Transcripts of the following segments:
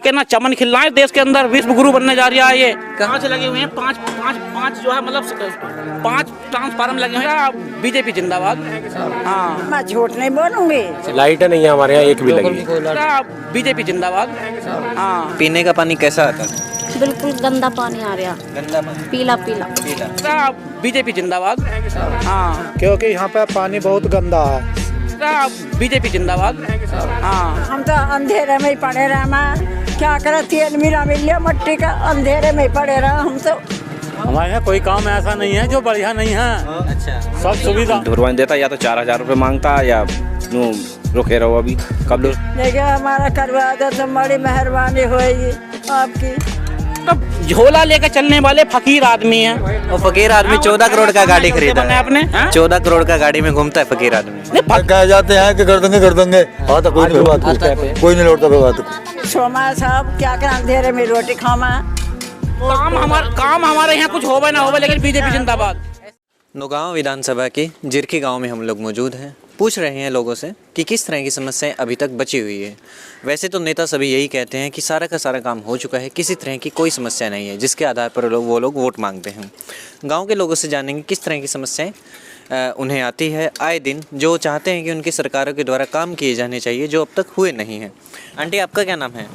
के ना चमन खिल रहा है देश के अंदर, विश्व गुरु बनने जा रहा है। ये कहाँ से लगे हुए हैं? पाँच जो है मतलब 5 ट्रांसफार्मर लगे हुए हैं। बीजेपी जिंदाबाद। हाँ, मैं झूठ नहीं बोलूंगी। लाइट नहीं है हमारे यहाँ, एक भी लगी। बीजेपी जिंदाबाद। हाँ, पीने का पानी कैसा आता है? बिल्कुल गंदा पानी आ रहा, गंदा पानी, पीला पीला। बीजेपी जिंदाबाद। हाँ, क्योंकि यहाँ पे पानी बहुत गंदा है। बीजेपी जिंदाबाद। हाँ, हम तो अंधेरे में ही पड़े रहे। मैं क्या करे, तेल मिला मिल लिया मट्टी का, अंधेरे में ही पड़े रहे हम तो। हमारे यहाँ कोई काम ऐसा नहीं है जो बढ़िया नहीं है। अच्छा, सब सुविधा धुरवान देता, या तो 4,000 रुपये मांगता या यूँ रुके रहो। अभी कब देखिए हमारा करवा दो तो बड़ी मेहरबानी होगी आपकी। तब झोला लेकर चलने वाले फकीर आदमी हैं। और फकीर आदमी 14 करोड़ का गाड़ी खरीदा है आपने। 14 करोड़ का गाड़ी में घूमता है फकीर आदमी। कह जाते हैं कि कर देंगे। हाँ तो कोई नहीं बात, कोई नहीं लौटता बात। सोमा साहब क्या करें, अंधेरे में रोटी खामा। काम हमारे यहाँ कुछ होवे ना होवे, लेकिन बीजेपी जिंदाबाद। नौगांव विधानसभा के जिरकी गांव में हम लोग मौजूद हैं। पूछ रहे हैं लोगों से कि किस तरह की समस्याएं अभी तक बची हुई है। वैसे तो नेता सभी यही कहते हैं कि सारा का सारा काम हो चुका है, किसी तरह की कोई समस्या नहीं है, जिसके आधार पर वो लोग वोट मांगते हैं। गांव के लोगों से जानेंगे किस तरह की समस्याएं उन्हें आती है आए दिन, जो चाहते हैं कि उनकी सरकारों के द्वारा काम किए जाने चाहिए, जो अब तक हुए नहीं हैं। आंटी, आपका क्या नाम है?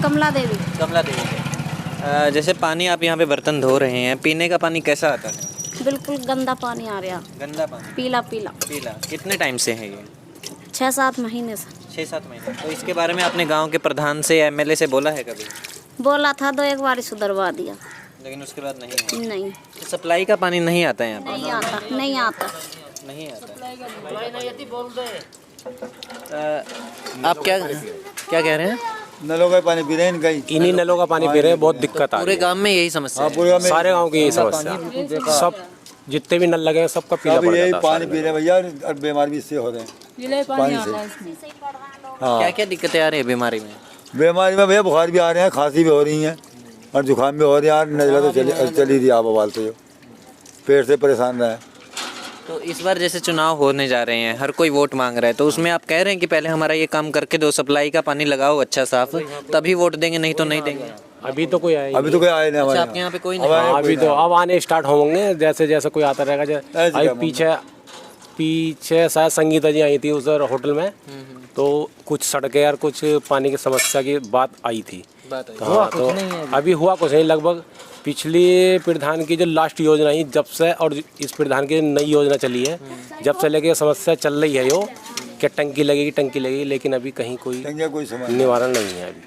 कमला देवी। कमला देवी। जैसे पानी आप यहाँ पे बर्तन धो रहे हैं, पीने का पानी कैसा आता है? बिल्कुल गंदा पानी आ रहा, गंदा पानी, पीला पीला। पीला। कितने टाइम से है ये? 6-7 महीने से। 6-7 महीने। तो इसके बारे में आपने गांव के प्रधान से या एमएलए से बोला है कभी? बोला था, 2 एक बार सुधरवा दिया, लेकिन उसके बाद नहीं है। नहीं तो सप्लाई का पानी नहीं आता है यहाँ पे? नहीं आता, नहीं आता। नहीं आता। आप क्या कह रहे हैं? नलों का पानी पी रहे हैं कहीं। इन्हीं नलों का पानी पी रहे हैं, बहुत दिक्कत आ पूरे रही गांव में यही समस्या है? पूरे में है। सारे गांव की यही समस्या, सब जितने भी नल लगे हैं सबका पीला सब पड़ यही जाता है। पानी पी रहे हैं भैया, और बीमार भी इससे हो रहे हैं पानी से। क्या क्या दिक्कतें आ रही है बीमारी में? बीमारी में भैया बुखार भी आ रहे हैं, खांसी भी हो रही है और जुकाम भी हो रही है। यार नजला तो चली रही आप आवाज से, पेट से परेशान रहे। तो इस बार जैसे चुनाव होने जा रहे हैं, हर कोई वोट मांग रहा है, तो उसमें आप कह रहे हैं कि पहले हमारा ये काम करके दो, सप्लाई का पानी लगाओ अच्छा साफ, तभी वोट देंगे, नहीं तो नहीं देंगे। अभी तो कोई आया अभी तो कोई आए नहीं हमारे आपके यहाँ पे कोई नहीं? अभी तो अब आने स्टार्ट होंगे, जैसे जैसे कोई आता रहेगा। अभी पीछे शायद संगीता जी आई थी उस होटल में, तो कुछ सड़कें और कुछ पानी की समस्या की बात आई थी। हाँ, तो अभी हुआ कुछ नहीं। लगभग पिछली प्रधान की जो लास्ट योजना है जब से, और इस प्रधान की नई योजना चली है जब से लेके समस्या चल रही है यो कि टंकी लगेगी, लेकिन अभी कहीं कोई निवारण नहीं है। अभी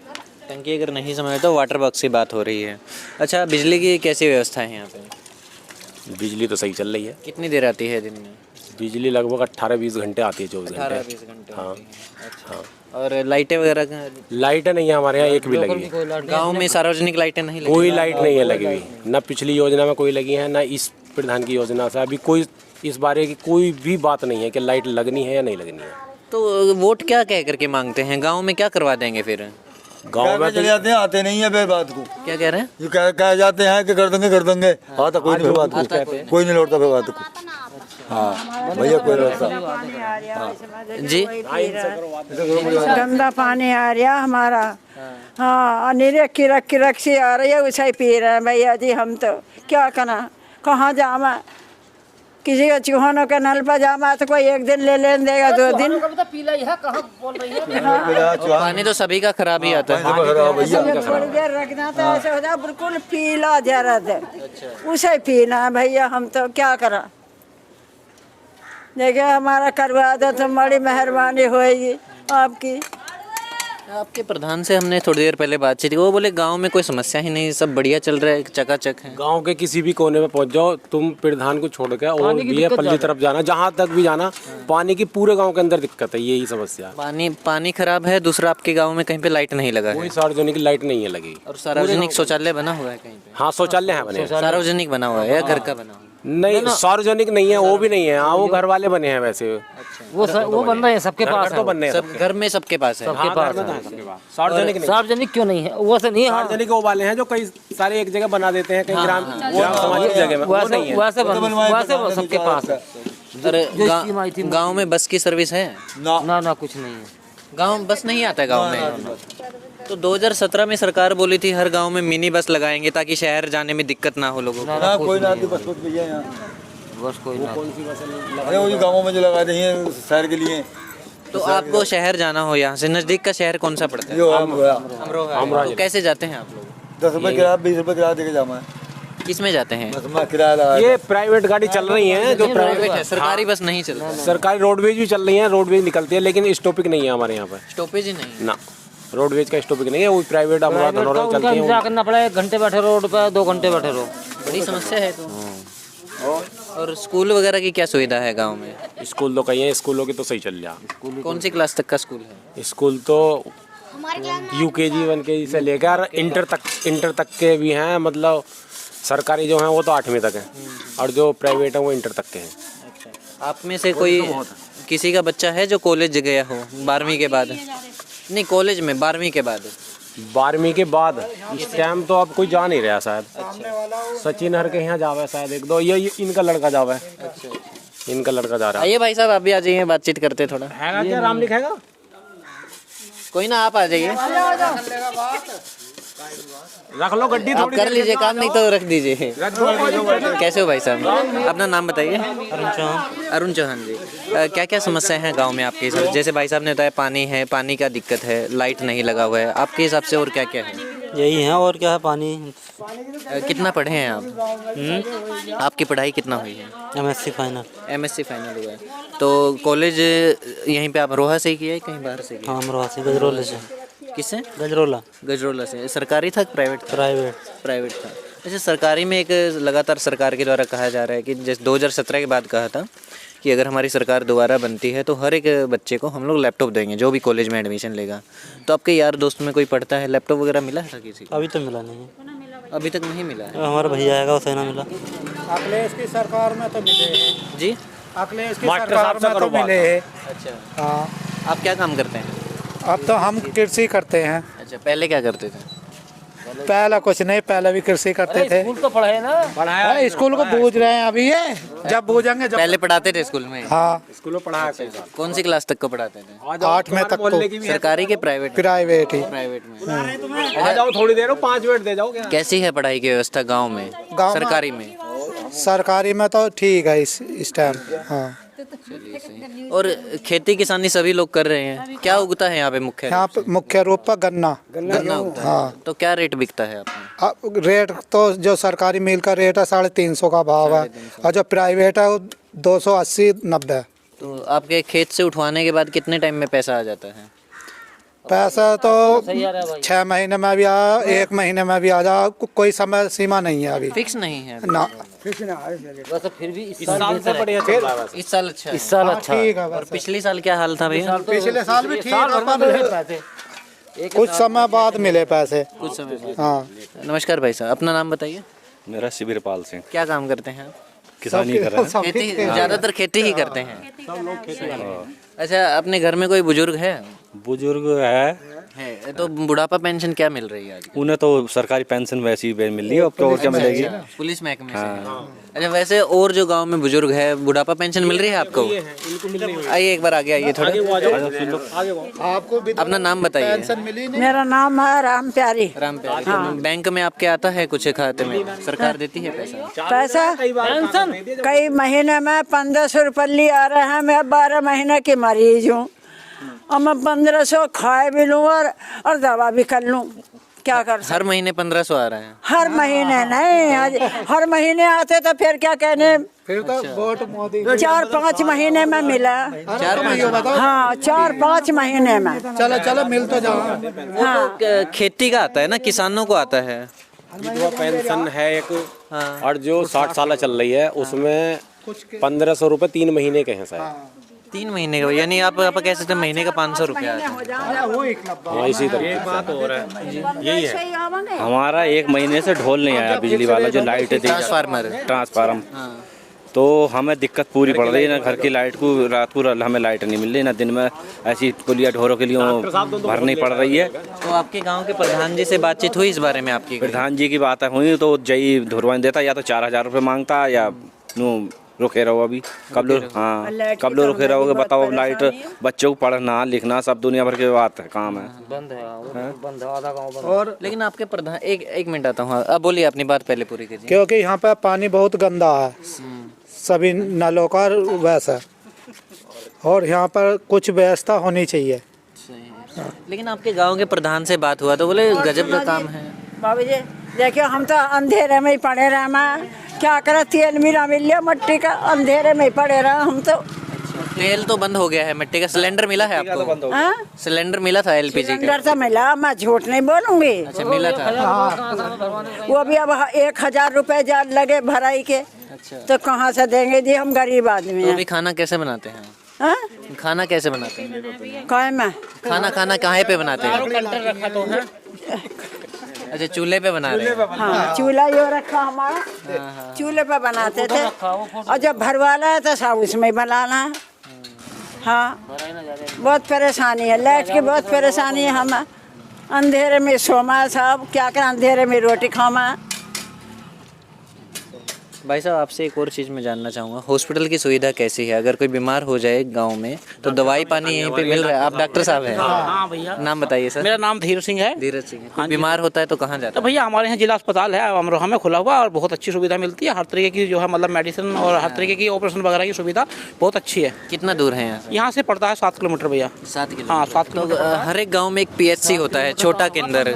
टंकी अगर नहीं समझ तो वाटर बॉक्स की बात हो रही है। अच्छा, बिजली की कैसी व्यवस्था है यहाँ पे? बिजली तो सही चल रही है। कितनी देर आती है दिन में? बिजली लगभग 18-20 घंटे आती है, 24 घंटे। 18-20 घंटे। हाँ, अच्छा। और लाइटें वगैरह का? लाइटें नहीं है हमारे यहाँ, एक भी लगी है। गांव में सार्वजनिक लाइटें नहीं लगी? कोई लाइट नहीं है लगी हुई, ना पिछली योजना में कोई लगी है, ना इस प्रधान की योजना से अभी कोई इस बारे की कोई भी बात नहीं है कि लाइट लगनी है या नहीं लगनी है। तो वोट क्या कह करके मांगते हैं? गांव में क्या करवा देंगे फिर? गांव में चले जाते हैं, आते नहीं है फिर बात को। क्या कह रहे हैं? ये कह जाते हैं कि कर देंगे। हाँ तो कोई नहीं बात को, कोई नहीं लौटता फिर बात को। हाँ भैया, कोई लौटता जी। गंदा पानी आ रहा हमारा। हाँ, नीरे किरक सी आ रही है, उसे पी रहे हैं भैया जी। हम तो क्या करना, कहाँ जामा, किसी का चूहों का नल पर जामा तो कोई एक दिन ले लेने देगा, 2 दिन। पानी तो सभी का खराब ही आता है। थोड़ी देर रखना तो ऐसे हो जाए बिल्कुल पीला जरद, उसे पीना है भैया। हम तो क्या करा, देखिए हमारा करवा दो तो बड़ी मेहरबानी होगी आपकी। आपके प्रधान से हमने थोड़ी देर पहले बातचीत की, वो बोले गांव में कोई समस्या ही नहीं, सब बढ़िया चल रहा है, चकाचक है। गांव के किसी भी कोने में पहुंच जाओ तुम, प्रधान को छोड़ के, और ये पल्ली तरफ जाना, जहां तक भी जाना, पानी की पूरे गांव के अंदर दिक्कत है, यही समस्या है। पानी खराब है। दूसरा, आपके गांव में कहीं पे लाइट नहीं लगा है? कोई सार्वजनिक लाइट नहीं है लगी। और सार्वजनिक शौचालय बना हुआ है कहीं पे? हाँ, शौचालय है बने। सार्वजनिक बना हुआ है या घर का बना हुआ है? नहीं, सार्वजनिक नहीं है, वो भी नहीं है। हाँ, वो घर वाले बने हैं वैसे। वो बन रहे हैं, सबके पास तो बनने सब घर में सबके पास है। सार्वजनिक नहीं। सार्वजनिक क्यों नहीं है? वो से नहीं। सार्वजनिक वो वाले हैं जो कई सारे एक जगह बना देते हैं, कहीं ग्राम समाज की जगह में, वो नहीं है। वैसे सबके पास है। गाँव में बस की सर्विस है? ना कुछ नहीं है। गांव बस नहीं आता है गांव में। तो 2017 में सरकार बोली थी हर गांव में मिनी बस लगाएंगे ताकि शहर जाने में दिक्कत ना हो लोगों को। ना कोई ना आती बस कुछ भैया यहाँ। बस कोई ना। अरे वो जो गाँवों में जो लगा रही है शहर के लिए। तो आपको शहर जाना हो यहाँ से नजदीक का शहर कौन सा पड़ता है? जो अमरोहा। तो कैसे जाते हैं आप लोग? 10 रुपये किराया 20 रुपये किराया देके जाना है। किस में जाते हैं? बस में किराया लगा ये प्राइवेट गाड़ी चल रही है, जो प्राइवेट है, सरकारी बस नहीं चलता है। सरकारी रोडवेज भी चल रही है, रोडवेज निकलती है, लेकिन स्टॉपिंग नहीं है हमारे यहाँ पर। स्टॉपेज ही नहीं ना, रोडवेज का स्टॉपिंग नहीं है, वो प्राइवेट अमरोहा धनौरा चलती है। इंतजार करना पड़ा, 1 घंटे बैठे रोड पे, 2 घंटे बैठे रहो। बड़ी समस्या है तो। और स्कूल वगैरह की क्या सुविधा है गांव में? स्कूल तो कहीं है, स्कूलों की तो सही चल रहा। कौन सी क्लास तक का स्कूल है? स्कूल तो UKG 1KG से लेकर इंटर तक के भी हैं। मतलब सरकारी जो हैं वो तो 8वीं तक है, और जो प्राइवेट है वो इंटर तक के हैं। आप में से कोई किसी का बच्चा है जो कॉलेज गया हो 12वीं के बाद? नहीं, कॉलेज में 12वीं के बाद। 12वीं के बाद इस टाइम तो अब कोई जा नहीं रहा शायद। सचिन हर के यहाँ जावे शायद 1-2, ये इनका लड़का जावे। इनका लड़का जा रहा है। आइए भाई साहब, आप भी आ जाइए, बातचीत करते थोड़ा। हैगा क्या राम लिखेगा? कोई ना, आप आ जाइए, रख लो गड्डी आप थोड़ी कर लीजिए काम, नहीं तो रख दीजिए। कैसे हो भाई साहब? अपना नाम बताइए। अरुण चौहान जी। क्या क्या समस्या है गांव में आपके हिसाब से? जैसे भाई साहब ने बताया पानी है, पानी का दिक्कत है, लाइट नहीं लगा हुआ है, आपके हिसाब से और क्या क्या है? यही है, और क्या है, पानी। कितना पढ़े हैं आप? आपकी पढ़ाई कितना हुई है? MSc final. MSc फाइनल हुआ है। तो कॉलेज यहीं पे आप अमरोहा से ही किया है, कहीं बाहर से किया? हाँ, अमरोहा से, गजरोला से। किससे? गजरोला। गजरोला से। सरकारी था प्राइवेट था? प्राइवेट था। अच्छा, सरकारी में एक लगातार सरकार के द्वारा कहा जा रहा है कि जैसे 2017 के बाद कहा था कि अगर हमारी सरकार दोबारा बनती है तो हर एक बच्चे को हम लोग लैपटॉप देंगे जो भी कॉलेज में एडमिशन लेगा। तो आपके यार दोस्त में कोई पढ़ता है, लैपटॉप वगैरह मिला है किसी को? अभी तो मिला नहीं है। अभी तक नहीं मिला है। हमारा भैया आएगा, उसे ना मिला। अखिलेश की सरकार में तो मिले हैं जी, अखिलेश की सरकार में तो मिले हैं। अच्छा, हाँ, आप क्या काम करते हैं? अब तो हम कृषि करते हैं। अच्छा, पहले क्या करते थे? पहले कुछ नहीं, पहले भी कृषि करते थे। स्कूल तो पढ़े ना। हाँ, स्कूल को बूझ रहे हैं अभी, ये जब बूझेंगे जब। पहले पढ़ाते थे स्कूल में? हाँ, स्कूल में पढ़ाया कौन सी क्लास तक को पढ़ाते थे? 8वीं तक को। सरकारी के प्राइवेट? प्राइवेट ही। प्राइवेट में। आ जाओ थोड़ी देर, 5 मिनट दे जाओ। क्या कैसी है पढ़ाई की व्यवस्था गांव में? सरकारी में? सरकारी में तो ठीक है इस टाइम। हाँ, चलिए सही। और खेती किसानी सभी लोग कर रहे हैं। क्या उगता है यहाँ पे मुख्य? यहाँ पे मुख्य रूप पर गन्ना गन्ना उगता है। हाँ। तो क्या रेट बिकता है आपका? रेट तो जो सरकारी मिल का रेट है 350 का भाव है, और जो प्राइवेट है वो 280-90। तो आपके खेत से उठवाने के बाद कितने टाइम में पैसा आ जाता है? पैसा तो 6 महीने में भी आ, 1 महीने में भी आ जा, कोई समय सीमा नहीं है अभी। फिक्स नहीं है ना, बस फिर भी इस साल से बढ़िया चल रहा है। इस साल अच्छा है। इस साल अच्छा है। ठीक है। और पिछले साल क्या हाल था भैया? पिछले साल भी ठीक साल भर में मिले है, पैसे। कुछ समय बाद मिले पैसे। कुछ समय बाद। हाँ, नमस्कार भाई साहब, अपना नाम बताइए। मेरा शिविरपाल सिंह, क्या काम करते हैं आप? किसानी कर रहे हैं। खेती, ज्यादातर खेती ही करते हैं। अच्छा, अपने घर में कोई बुजुर्ग है? बुजुर्ग है, तो बुढ़ापा पेंशन क्या मिल रही है आज? उन्हें तो सरकारी पेंशन वैसी ही मिल रही है, अब तो और क्या मिलेगी। पुलिस महकमे से। अच्छा, वैसे और जो गांव में बुजुर्ग है बुढ़ापा पेंशन मिल रही है आपको? आइए एक बार आगे आइए थोड़ा। आपको भी अपना नाम बताइए। पेंशन मिली नहीं? मेरा नाम है राम प्यारी। राम प्यारी। तो बैंक में आपके आता है कुछ खाते में? सरकार देती है पैसा? पैसा कई महीने में 1500 रुपये आ रहे हैं। मैं 12 महीने की मरीज हूँ, और मैं 1500 खाए भी लूँ और दवा भी कर लूँ। क्या कर सकते? हर महीने 1500 आ रहा है? हर महीने नहीं, हर महीने आते तो फिर क्या कहने। फिर तो वोट मोदी 4-5 महीने में मिला। 4-5? हाँ, 4-5 महीने में। चलो मिल तो जाओ। हाँ, खेती का आता है ना, किसानों को आता है। विधवा पेंशन है एक, हाँ। और जो 60 साल चल रही है उसमें 1500 रुपये 3 महीने के हैं शायद। 3 महीने का, यानी आप कह सकते हैं महीने का 500 रुपया आता है। हाँ, इसी तरह एक बात हो रहा है, यही है। हमारा 1 महीने से ढोल नहीं आया बिजली वाला, जो लाइट दी ट्रांसफार्मर। तो हमें दिक्कत पूरी पड़ रही है ना, घर की लाइट को रात को हमें लाइट नहीं मिल रही ना, दिन में ऐसी पुलिया ढोरों के लिए भरनी पड़ रही है। तो आपके गांव के प्रधान जी से बातचीत हुई इस बारे में आपकी? प्रधान जी की बात हुई तो जय धुरवान देता, या तो 4000 रुपये मांगता, या रुके रहो अभी कब लोग, हाँ कब लोग रुके रहोगे बताओ। अब लाइट, बच्चों को पढ़ना लिखना सब दुनिया भर के बात है, काम है। बंद है, बंद है, आधा गाँव बंद। और लेकिन आपके प्रधान, एक मिनट आता हूँ, अब बोलिए अपनी बात पहले पूरी कीजिए। क्योंकि यहाँ पे पानी बहुत गंदा है, सभी नलों का वैसा, और यहाँ पर कुछ व्यवस्था होनी चाहिए। लेकिन आपके गांव के प्रधान से बात हुआ तो बोले गजब का काम है। बाबू जी देखियो, हम तो अंधेरे में ही पड़े रहे, मैं क्या करे, तेल मिला मिल लिया मट्टी का, अंधेरे में ही पड़े रहे हम तो। तेल तो बंद हो गया है, मिट्टी का सिलेंडर मिला है आपको? हाँ? सिलेंडर मिला था एलपीजी का? सिलेंडर तो मिला, मैं झूठ नहीं बोलूंगी। अच्छा मिला था। वो भी अब 1000 रुपए लगे भराई के, अच्छा तो कहाँ से देंगे जी, हम गरीब आदमी तो हैं। अभी खाना कैसे बनाते हैं? हाँ? खाना कैसे बनाते हैं? काय में खाना कहाँ पे बनाते हैं? अच्छा चूल्हे पे बना रहे हैं। हाँ, चूल्हा यो रखा हमारा, चूल्हे पे बनाते थे, और जब भरवाना है तो सब उसमें बनाना है। हाँ, बहुत परेशानी है, लाइट की बहुत परेशानी है। हम अंधेरे में सोमा, सब क्या करें, अंधेरे में रोटी खामा। भाई साहब आपसे एक और चीज़ मैं जानना चाहूँगा, हॉस्पिटल की सुविधा कैसी है? अगर कोई बीमार हो जाए गांव में तो दवाई पानी यहीं पे मिल रहा है? आप डॉक्टर साहब हैं? हाँ भैया, नाम बताइए सर। मेरा नाम धीरज सिंह है। धीरज सिंह। कोई बीमार होता है तो कहाँ जाता तो भैया हमारे यहाँ जिला अस्पताल है अमरोहा में खुला हुआ, और बहुत अच्छी सुविधा मिलती है, हर तरीके की जो है मतलब मेडिसिन और हर तरीके की ऑपरेशन वगैरह की सुविधा बहुत अच्छी है। है? कितना दूर है यहाँ से? यहाँ से पड़ता है 7 किलोमीटर भैया। 7 किलोमीटर। हाँ 7 तो किलोमीटर। हर एक गांव में एक पीएचसी होता है, छोटा केंद्र।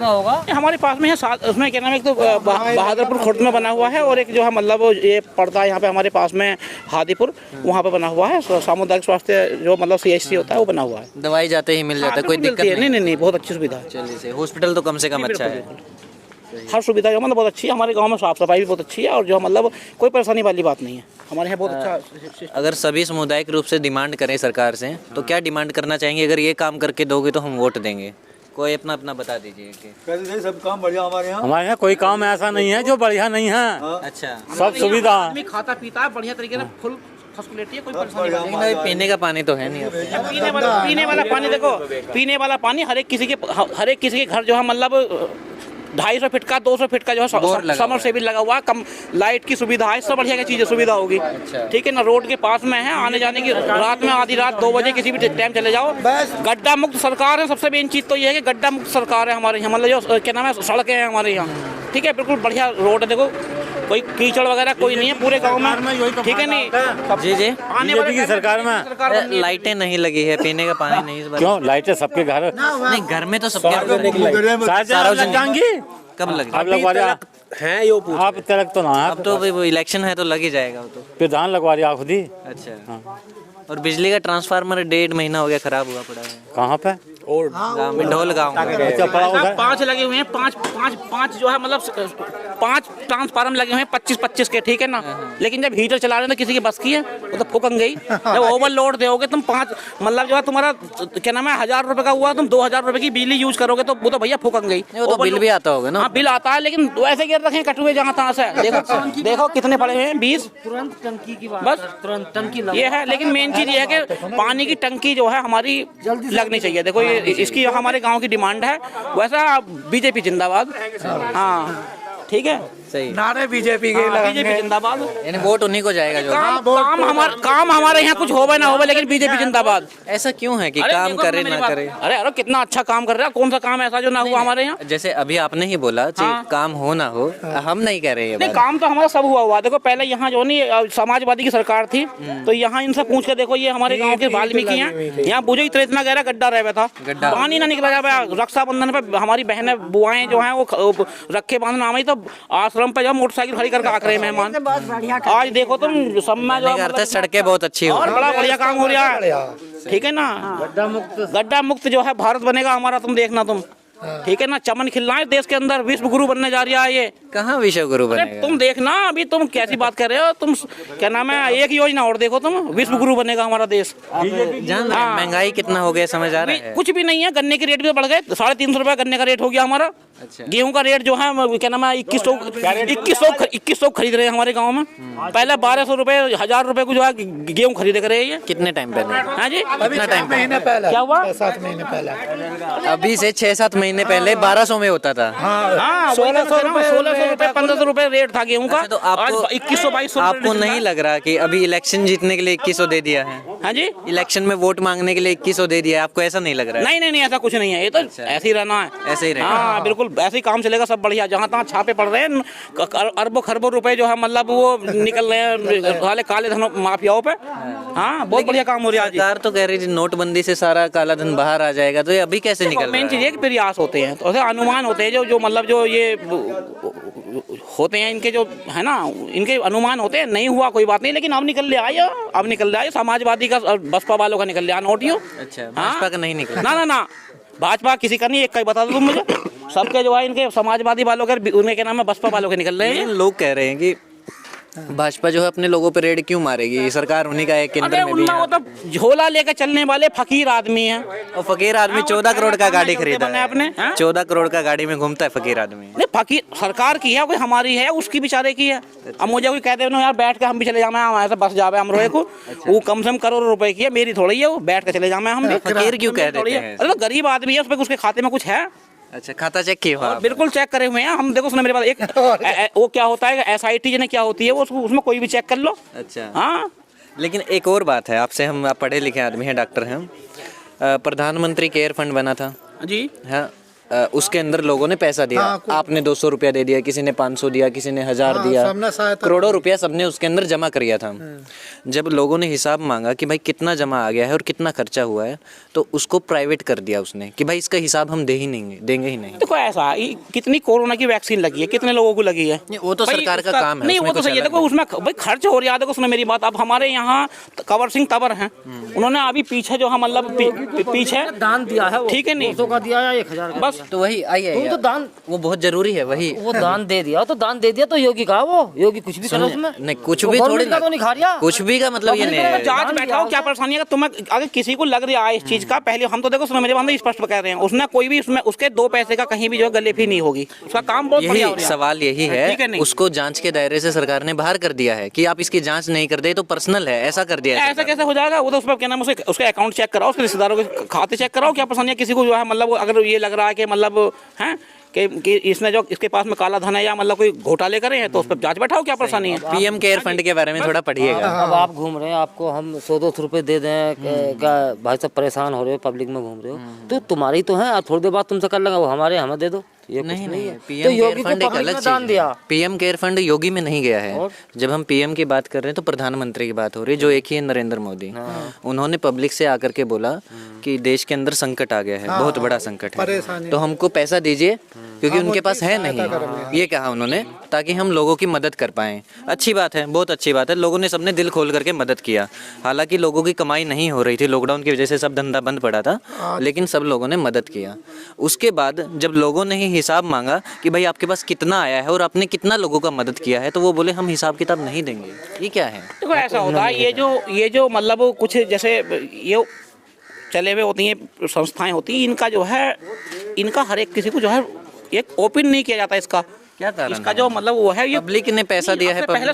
हमारे पास में है उसमें क्या नाम है, एक तो बहादुरपुर खुर्द में बना हुआ है, और एक जो है मतलब ये पड़ता है यहाँ पे हमारे पास में हादीपुर, वहाँ पे बना हुआ है सामुदायिक स्वास्थ्य जो मतलब CHC होता है वो बना हुआ है। दवाई जाते ही मिल जाता है, कोई दिक्कत नहीं? नहीं बहुत अच्छी सुविधा है। चलिए से हॉस्पिटल तो कम से कम अच्छा है। हर सुविधा जो मतलब बहुत अच्छी है, हमारे गांव में साफ सफाई भी बहुत अच्छी है, और जो मतलब कोई परेशानी वाली बात नहीं है, हमारे यहाँ बहुत अच्छा। अगर सभी सामुदायिक रूप से डिमांड करें सरकार से तो क्या डिमांड करना चाहेंगे? अगर ये काम करके दोगे तो हम वोट देंगे। कोई अपना अपना बता दीजिए कि सब काम बढ़िया हमारे यहाँ। हमारे यहाँ कोई काम ऐसा नहीं है जो बढ़िया नहीं है, अच्छा सब सुविधा है। आदमी खाता पीता है बढ़िया तरीके से, फुल फैसिलिटी है, कोई परेशानी नहीं। लेकिन अभी पीने का पानी तो है नहीं अब। पीने वाला पानी देखो, पीने वाला पानी हर एक किसी के घर जो है मतलब 250 फीट का 200 फीट का जो है समर सेबिल लगा हुआ है, कम लाइट की सुविधा है, सब बढ़िया की चीज़ सुविधा होगी। ठीक है ना, रोड के पास में है, आने जाने की रात में आधी रात 2 बजे किसी भी टाइम चले जाओ। गड्ढा मुक्त सरकार है, सबसे मेन चीज़ तो ये है कि गड्ढा मुक्त सरकार है हमारे यहाँ, मतलब जो क्या नाम है सड़कें हैं हमारे यहाँ। ठीक है, बिल्कुल बढ़िया रोड है, देखो कोई कीचड़ वगैरह कोई नहीं है पूरे गांव में। ठीक है नहीं जी जी। आने वाले की सरकार में लाइटें नहीं लगी है, पीने का पानी नहीं इस बार। क्यों? लाइटें सबके घर, नहीं घर में तो सबके सार्वजनिक कब लग आप लगवा रहे हैं यो, आप तिलक तो ना है, अब तो भाई वो इलेक्शन है तो लग ही जाएगा वो तो। प्रधान लगवा रहे आप खुद ही। अच्छा और बिजली का ट्रांसफार्मर 1.5 महीना हो गया खराब हुआ पड़ा है। कहाँ पे? और गाँव में ढोल गाँव में। अच्छा पड़ा उधर 5 लगे हुए हैं, पाँच जो है मतलब 5 ट्रांसफार्मर लगे हुए हैं 25-25 के। ठीक है ना, लेकिन जब हीटर चला रहे हैं तो किसी की बस की है, वो तो फूकन गई। जब ओवरलोड दोगे तुम 5 मतलब जो है तुम्हारा क्या नाम है 1000 रुपये का हुआ, तुम 2000 रुपये की बिजली यूज करोगे तो वो तो भैया फूकन गई। वो तो बिल भी आता होगा ना? हाँ बिल आता है, लेकिन वैसे गिर रखे कटुए जहाँ तहाँ से। देखो कितने पड़े हुए हैं, 20 तुरंत टंकी की बात, बस तुरंत टंकी ये है। लेकिन मेन चीज ये है कि पानी की टंकी जो है हमारी लगनी चाहिए। देखो ये इसकी हमारे गांव की डिमांड है। वैसा बीजेपी जिंदाबाद। हाँ ठीक है, सही नारे बीजेपी के बीजेपी जिंदाबाद। यानी वोट उन्हीं को जाएगा जो काम हमारे यहाँ कुछ होवे ना होवे, लेकिन बीजेपी जिंदाबाद। ऐसा क्यों है कि अरे काम देखो करे मेरी ना बात। करे? अरे कितना अच्छा काम कर रहा है, कौन सा काम ऐसा जो ना हुआ हमारे यहाँ। जैसे अभी आपने ही बोला हाँ। काम हो ना हो, हम नहीं कह रहे ये नहीं बात। काम तो हमारा सब हुआ। देखो पहले यहाँ जो नहीं समाजवादी की सरकार थी, तो यहाँ इनसे पूछ के देखो, ये हमारे गांव के वाल्मीकि हैं, यहाँ बुझे इतना गहरा गड्ढा रह था, पानी ना निकला जाए। रक्षाबंधन पे हमारी बहनें बुआएं जो हैं वो रखे बांधना आई, तो आश्रम पे जब मोटरसाइकिल खड़ी करके आख रहे हैं मेहमान। आज देखो तुम सब में जो सड़कें बहुत अच्छी और बड़ा बढ़िया काम हो रहा है। ठीक है ना, गड्ढा मुक्त जो है भारत बनेगा हमारा, तुम देखना तुम। ठीक है ना, चमन खिलना है देश के अंदर, विश्व गुरु बनने जा रहा है ये। कहाँ विश्व गुरु अरे बनेगा? तुम देखना, अभी तुम कैसी बात कर रहे हो तुम, क्या नाम है, एक योजना और देखो तुम, विश्व गुरु बनेगा हमारा देश। जान रहे हैं महंगाई कितना हो गया समझ आ रहा है? कुछ भी नहीं है, गन्ने के रेट भी बढ़ गए, 350 रुपए गन्ने का रेट हो गया हमारा। अच्छा। गेहूं का रेट जो है क्या नाम है 2100 खरीद रहे हैं हमारे गांव में। पहले 1200 रुपए 1000 रुपए को जो है गेहूं खरीद कर रहे हैं। कितने टाइम पहले? हाँ जी, कितना टाइम पहले? महीने पहले, क्या हुआ? 7 महीने पहले। अभी से 6-7 महीने महीने पहले 1200 में होता था। हाँ 1600 रुपए 1500 रुपए रेट था गेहूं का। अच्छा, तो आपको 2100-2200 आपको नहीं लग रहा कि अभी इलेक्शन जीतने के लिए 2100 दे दिया है? हाँ जी, इलेक्शन में वोट मांगने के लिए 2100 दे दिया है, आपको ऐसा नहीं लग रहा है? नहीं ऐसा कुछ नहीं है, ये तो ऐसे ही रहना है, ऐसे ही रहेगा। हाँ बिल्कुल ऐसे ही काम चलेगा, सब बढ़िया। जहाँ तहाँ छापे पड़ रहे हैं, अरबों खरबों रुपए जो है मतलब वो निकल रहे हैं वाले काले धन माफियाओं पे। हाँ बहुत बढ़िया काम हो रहा है। सरकार तो कह रही थी नोटबंदी से सारा काला धन बाहर आ जाएगा, तो ये अभी कैसे निकल रहा मेन चीज है? है कि प्रयास होते हैं, तो ऐसे अनुमान होते हैं जो मतलब जो ये होते हैं इनके जो है ना, इनके अनुमान होते हैं। नहीं हुआ कोई बात नहीं, लेकिन अब निकल ले आए समाजवादी का और बसपा वालों का निकल ले आया नोटियो। अच्छा, भाजपा का नहीं निकला? ना भाजपा किसी का नहीं, एक का ही बता दो तुम मुझे। सबके जो है इनके समाजवादी वालों के, उनके क्या नाम है, बसपा वालों के निकल रहे हैं। लोग कह रहे हैं कि भाजपा जो है अपने लोगों पे रेड क्यों मारेगी, सरकार उन्हीं का एक केंद्र में भी है। वो तो झोला लेकर चलने वाले फकीर आदमी हैं। और फकीर आदमी 14 करोड़ का गाड़ी खरीदा है अपने 14 करोड़ का गाड़ी में घूमता है फकीर आदमी। नहीं फकीर सरकार की है, कोई हमारी है, उसकी बेचारे की है। अब मुझे कोई कहते हैं यार बैठ के हम भी चले जाना, हम ऐसे बस जावे हम रोए को, वो कम से कम करोड़ रुपए की है, मेरी थोड़ी है, वो बैठ के चले जाना हम भी। फकीर क्यों कह देते हैं? अरे तो गरीब आदमी है, उसके खाते में कुछ है। अच्छा, खाता चेक किया हुआ? बिल्कुल चेक करे हुए हैं हम। देखो सुनो मेरे पास एक वो क्या होता है SIT जिन्हें क्या होती है वो, उसमें कोई भी चेक कर लो। अच्छा हाँ, लेकिन एक और बात है आपसे, हम आप पढ़े लिखे आदमी हैं, डॉक्टर हैं हम। प्रधानमंत्री केयर फंड बना था जी हाँ, उसके अंदर लोगों ने पैसा दिया। आपने 200 रुपया दे दिया, किसी ने 500 दिया, किसी ने 1000 दिया, करोड़ों रुपया सबने उसके अंदर जमा किया था। जब लोगों ने हिसाब मांगा कि भाई कितना जमा आ गया है और कितना खर्चा हुआ है, तो उसको प्राइवेट कर दिया उसने कि भाई इसका हिसाब हम देंगे ही नहीं। देखो ऐसा कितनी कोरोना की वैक्सीन लगी है, कितने लोगों को लगी है, वो तो सरकार का काम है। नहीं वो तो सही है, देखो उसमें भाई खर्च हो रहा है। देखो सुनो मेरी बात, अब हमारे यहाँ कंवर सिंह तंवर हैं, उन्होंने अभी पीछे जो है मतलब पीछे दान दिया है, ठीक है नहीं 200 का दिया या 1000 का? बस तो वही आइए, तो दान वो बहुत जरूरी है। वही वो दान दे दिया, तो दान दे दिया तो योगी का, वो योगी कुछ भी करे उसमें नहीं, कुछ भी थोड़ी का तो नहीं खा रहा, कुछ भी का मतलब ये नहीं है। जांच बैठाओ, क्या परेशानी है तुम्हें? अगर किसी को लग रहा है इस चीज का, पहले हम तो देखो सुनो मेरे बात स्पष्ट कह रहे हैं, उसने कोई भी उसमें उसके 2 पैसे का कहीं भी जो गले फी नहीं होगी, उसका काम बहुत बढ़िया हो रहा है। सवाल यही है, उसको जांच के दायरे से सरकार ने बाहर कर दिया है कि आप इसकी जांच नहीं कर दे तो पर्सनल है, ऐसा कर दिया है। ऐसा कैसे हो जाएगा? वो तो उसमें क्या नाम, उसके अकाउंट चेक कराओ, उसके रिश्तेदारों के खाते चेक कराओ, क्या परेशानी है? किसी को जो है मतलब अगर ये लग रहा है कि मतलब है कि इसने जो इसके पास में काला धन है या मतलब कोई घोटाले करे हैं, तो उस पर जांच बैठाओ, क्या परेशानी है? PM केयर फंड के बारे में थोड़ा पढ़िएगा। अब आप घूम रहे हैं, आपको हम 100-200 रुपए दे दें, क्या भाई साहब परेशान हो रहे हो, पब्लिक में घूम रहे हो, तो तुम्हारी तो है, थोड़ी देर बाद तुमसे कर लगा, वो हमारे हमें दे दो, ये नहीं है। PM तो केयर योगी फंड को एक अलग दान चीज दिया। है। PM केयर फंड योगी में नहीं गया है। जब हम PM की बात कर रहे हैं तो प्रधानमंत्री की बात हो रही है, जो एक ही है, नरेंद्र मोदी। उन्होंने पब्लिक से आकर के बोला कि देश के अंदर संकट आ गया है, बहुत बड़ा संकट है, तो हमको पैसा दीजिए, क्योंकि उनके पास है नहीं, ये कहा उन्होंने, ताकि हम लोगों की मदद कर पाएं। अच्छी बात है, बहुत अच्छी बात है, लोगों ने सबने दिल खोल करके मदद किया। हालांकि लोगों की कमाई नहीं हो रही थी, लॉकडाउन की वजह से सब धंधा बंद पड़ा था, लेकिन सब लोगों ने मदद किया। उसके बाद जब लोगों ने ही हिसाब मांगा कि भाई आपके पास कितना आया है और आपने कितना लोगों का मदद किया है, तो वो बोले हम हिसाब किताब नहीं देंगे। ये क्या है? देखो ऐसा होता है, ये जो मतलब कुछ जैसे ये चले हुए होती हैं संस्थाएं होती हैं, इनका जो है इनका हर एक किसी को जो है एक ओपन नहीं किया जाता इसका। क्या कारण इसका जो मतलब वो है, ये पब्लिक ने पैसा दिया है। पहले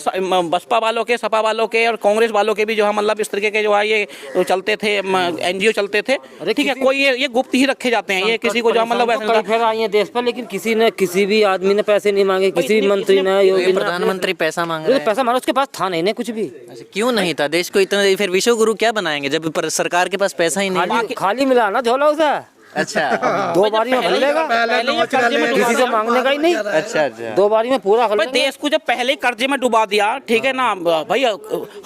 बसपा वालों के, सपा वालों के और कांग्रेस वालों के भी जो है मतलब इस तरीके के जो है ये चलते थे, NGO चलते थे, ठीक है, कोई ये गुप्त ही रखे जाते हैं, ये किसी को जो है मतलब फिर आई है देश पर, लेकिन किसी भी आदमी ने पैसे नहीं मांगे, किसी भी मंत्री ने, योगी ने। प्रधानमंत्री पैसा मांग रहे हैं। पैसा मांगा, उसके पास था नहीं कुछ भी। क्यों नहीं था? देश को इतना, फिर विश्व गुरु क्या बनाएंगे जब सरकार के पास पैसा ही नहीं? खाली मिला ना झोला उसे। अच्छा, 2 बारी में भर लेगा, किसी से मांगने का ही नहीं। अच्छा 2 बारी में पूरा भाई देश को जब पहले ही कर्जे में डुबा दिया, ठीक है ना भाई,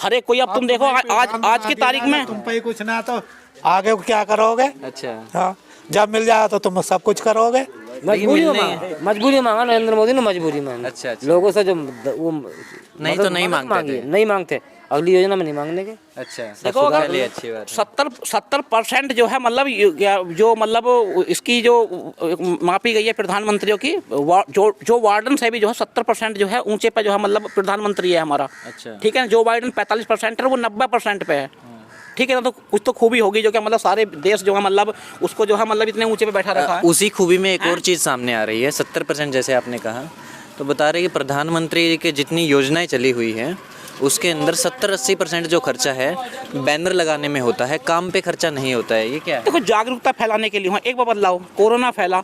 हर एक कोई, अब तुम देखो आज की तारीख में तुम पे ही कुछ ना तो आगे को क्या करोगे? अच्छा हाँ, जब मिल जाए तो तुम सब कुछ करोगे। मजबूरी मांगा नरेंद्र मोदी ने, मजबूरी में। अच्छा, लोगों से जो वो नहीं तो नहीं मांगते, नहीं मांगते, अगली योजना में नहीं मांगने के। अच्छा, देखो अगर 70% जो है मतलब जो मतलब इसकी जो मापी गई है प्रधानमंत्रियों की, जो वार्डन से भी जो है 70% जो है ऊंचे पे जो है मतलब प्रधानमंत्री है हमारा। अच्छा, ठीक है ना, जो बाइडेन 45% है, वो 90% पे है, ठीक है ना, तो कुछ तो खूबी होगी जो कि मतलब सारे देश जो है मतलब उसको जो है मतलब इतने ऊंचे पे बैठा रखा है। उसी खूबी में एक और चीज़ सामने आ रही है, 70% जैसे आपने कहा, तो बता रहे कि प्रधानमंत्री की जितनी योजनाएं चली हुई हैं उसके अंदर 70-80% जो खर्चा है बैनर लगाने में होता है, काम पे खर्चा नहीं होता है, ये क्या है? देखो जागरूकता फैलाने के लिए एक बार बदलाव, कोरोना फैला,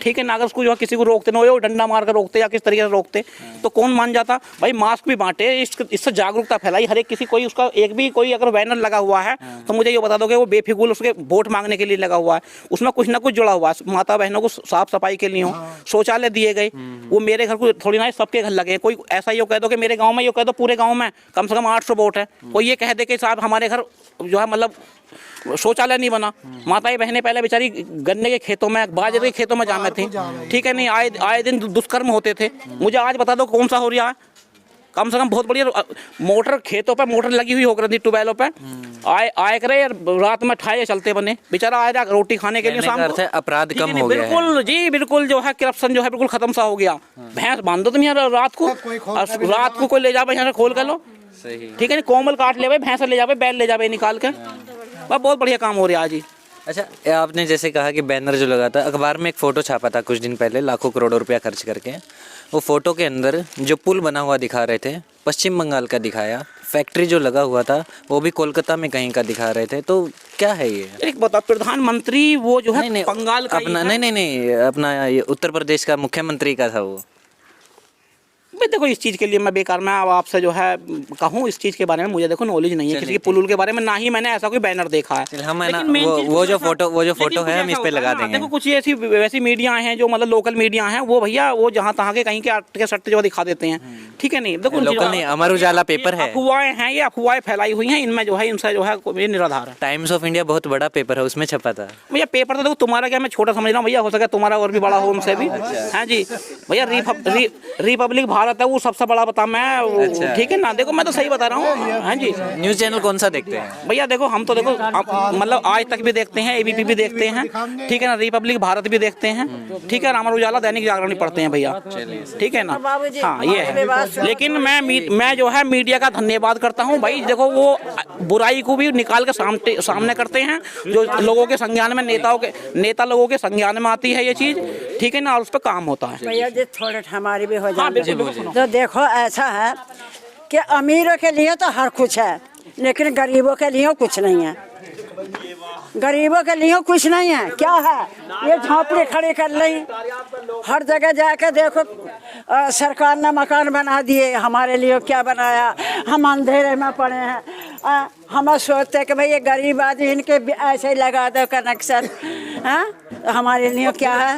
ठीक है ना, अगर उसको जो है किसी को रोकते ना हो, डंडा मार कर रोकते या किस तरीके से रोकते तो कौन मान जाता भाई। मास्क भी बांटे, इससे जागरूकता फैलाई, हर एक किसी कोई उसका एक भी कोई अगर बैनर लगा हुआ है तो मुझे ये बता दो कि वो बेफिजूल उसके वोट मांगने के लिए लगा हुआ है, उसमें कुछ ना कुछ जुड़ा हुआ है, माता बहनों को साफ सफाई के लिए हो, शौचालय दिए गए, वो मेरे घर को थोड़ी ना सबके घर लगे। कोई ऐसा ये कह दो कि मेरे गाँव में, ये कह दो पूरे गाँव में कम से कम 800 वोट है, कोई ये कह दे कि साहब हमारे घर जो है मतलब शौचालय नहीं बना। माताएं बहनें पहले बेचारी गन्ने के खेतों में, बाजरे के खेतों में जामे थी, ठीक है नहीं, आए दिन दुष्कर्म होते थे। मुझे आज बता दो कौन सा हो रहा है? कम से कम बहुत बढ़िया मोटर खेतों पे मोटर लगी हुई होकर थी, ट्यूबवेलों पे आए करे रात में ठाए चलते बने, बेचारा आया रोटी खाने के लिए शाम को। अपराध कम हो गया है। बिल्कुल जी, बिल्कुल जो है करप्शन जो है बिल्कुल खत्म सा हो गया। भैंस बांध दो तुम यहाँ रात को कोई ले जाओ यहाँ से खोल कर लो, ठीक है, कोमल काट ले, भैंस ले जावे, बैल ले जावे निकाल के, बहुत बढ़िया काम हो रहा है जी। अच्छा, आपने जैसे कहा कि बैनर जो लगा था, अखबार में एक फ़ोटो छापा था कुछ दिन पहले, लाखों करोड़ों रुपया खर्च करके। वो फ़ोटो के अंदर जो पुल बना हुआ दिखा रहे थे, पश्चिम बंगाल का दिखाया, फैक्ट्री जो लगा हुआ था वो भी कोलकाता में कहीं का दिखा रहे थे, तो क्या है ये? एक बता, प्रधानमंत्री वो जो है बंगाल का अपना नहीं अपना ये उत्तर प्रदेश का मुख्यमंत्री का था वो। भाई देखो, इस चीज़ के लिए मैं बेकार मैं आपसे जो है कहूँ, इस चीज़ के बारे में मुझे देखो नॉलेज नहीं है, किसी के पुल के बारे में, ना ही मैंने ऐसा कोई बैनर देखा है। हम है ना वो जो फोटो है हम इस पे लगा देंगे। देखो कुछ ऐसी वैसी मीडिया हैं जो मतलब लोकल मीडिया हैं, वो भैया वो जहाँ तहाँ के कहीं के आट के सट्टे जो दिखा देते हैं, ठीक है नहीं। देखो लोकल नहीं, अमर उजाला पेपर है, अफवाहें हैं, ये अफवाहें फैलाई हुई हैं, इनमें जो है इनसे जो है ये निराधार है। टाइम्स ऑफ इंडिया बहुत बड़ा पेपर है, उसमें छपा था भैया। पेपर तो देखो तुम्हारा क्या मैं छोटा समझ रहा हूँ भैया, हो सके तुम्हारा और भी बड़ा हो उनसे भी। हाँ जी भैया, रिपब्लिक भारत है वो सबसे बड़ा बता मैं, ठीक है ना। देखो मैं तो सही बता रहा हूँ। हाँ जी, न्यूज़ चैनल कौन सा देखते हैं भैया? देखो हम तो देखो मतलब आज तक भी देखते हैं, एबीपी भी देखते हैं, ठीक है ना, रिपब्लिक भारत भी देखते हैं, ठीक है, अमर उजाला, दैनिक जागरण भी पढ़ते हैं भैया, ठीक है ना। हाँ ये है, लेकिन मैं जो है मीडिया का धन्यवाद करता हूँ भाई। देखो वो बुराई को भी निकाल के सामने करते हैं, जो लोगों के संज्ञान में, नेता लोगों के संज्ञान में आती है ये चीज़, ठीक है ना, और उस पर काम होता है। भैया जी थोड़े हमारी भी हो जाए तो देखो, ऐसा है कि अमीरों के लिए तो हर कुछ है, लेकिन गरीबों के लिए कुछ नहीं है। गरीबों के लिए कुछ नहीं है। क्या है? ये झोंपड़ी खड़ी कर ली, हर जगह जाके देखो सरकार ने मकान बना दिए, हमारे लिए क्या बनाया? हम अंधेरे में पड़े हैं। हम सोचते हैं कि भाई ये गरीब आदमी इनके ऐसे ही लगा दो कनेक्शन। हाँ, हमारे लिए क्या है?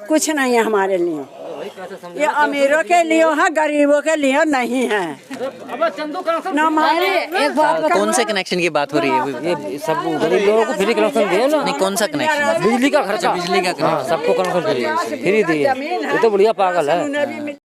कुछ नहीं है हमारे लिए। ये अमीरों के लिए है, गरीबों के लिए नहीं है। एक बात, कौन से कनेक्शन की बात हो रही है? ये सब गरीब लोगों को फ्री कनेक्शन दिए ना। नहीं, कौन सा कनेक्शन? बिजली का खर्चा, बिजली का, सबको कनेक्शन फ्री दिए। ये तो बढ़िया पागल है।